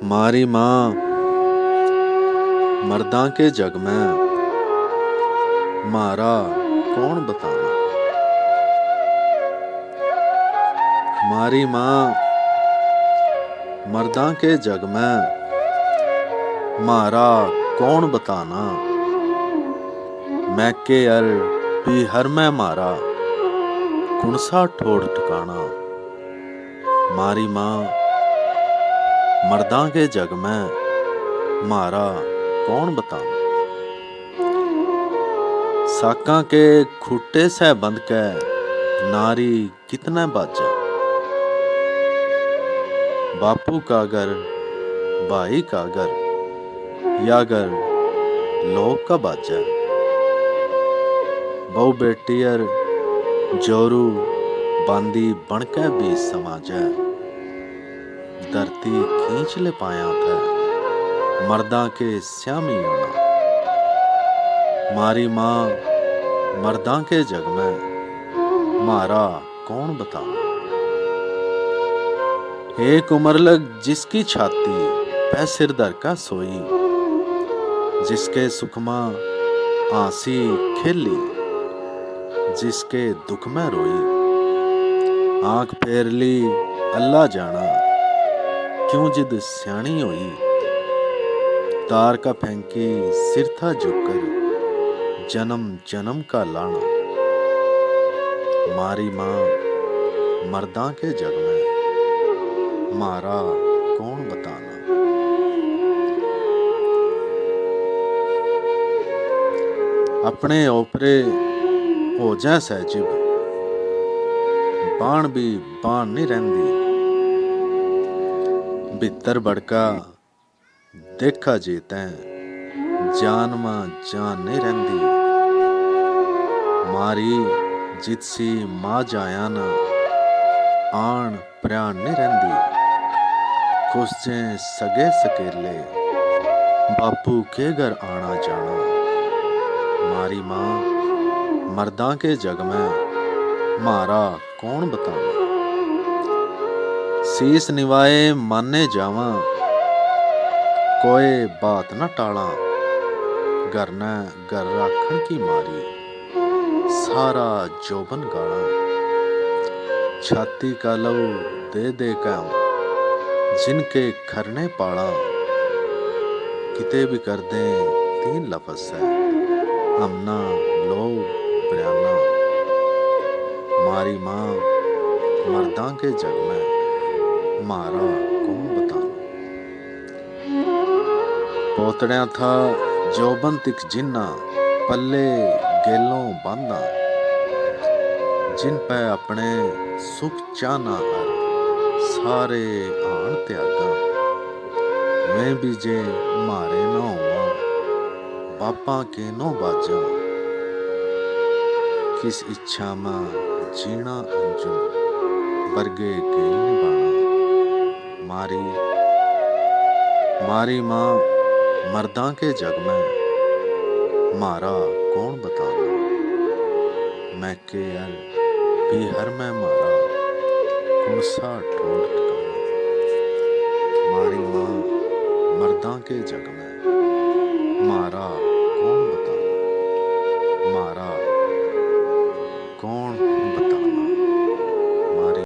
मारी माँ मर्दां के जग में मारा कौन बताना। मारी माँ मर्दां के जग में मारा कौन बताना। मैं के अर भी हर में मारा कुणसा ठोड़ ठिकाना। मारी माँ मर्दां के जग में मारा कौन बताना। साकां के खूटे से बंध के नारी कितने बाजा। बापू का घर भाई का घर या घर लोग का बाजा। बहु बेटियर जोरू बांदी बनके भी समाजा। धरती खींच ले पाया था मर्दा के श्यामी होना। मारी माँ मर्दा के जग में मारा कौन बताना। एक उम्र लग जिसकी छाती पै सिर धर का सोई। जिसके सुख मां आंसी खेली जिसके दुख में रोई। आंख फेर ली अल्लाह जाना क्यों जिद स्याणी होई। तार का फेंकी सिर था झुककर जन्म जन्म का लाना। मारी माँ मर्दा के जग में मारा कौन बताना। अपने ओपरे हो जाए सहजिब बाण भी बाण नहीं रहंदी। भीतर बड़का देखा जेते जान मां जान नहीं रहंदी। मारी जितसी मां जाया ना आन प्राण नहीं रहंदी। खुश जे सगे सकेले बापू के घर आना जाना। मारी माँ मर्दा के जग में मारा कौन बताना। शीस निवाए माने जावा कोई बात न टाला। घर न घर राखण की मारी सारा जोबन गाड़ा। छाती का लहू दे दे कर जिनके खरने पाड़ा। किते भी कर दे तीन लफ्ज़ से हमना लोग बयाना। मारी माँ मर्दा के जग में मारा कौन बताना। पोतड़िया था जोबन तिक जिन्ना पल्ले गेलों बांधा। जिन पे अपने सुख चाना हर सारे आन त्यागा। मैं भी जे मारे ना हुआ बापा के नो बाजा। किस इच्छा में जीना अंजुम बरगे गेल निभाना। मारी माँ मर्दा के जग में मारा कौन बताना। मैं के अर भी हर में मारा कुणसा ठोड़ ठिकाना। मारी माँ मर्दा के जग में मारा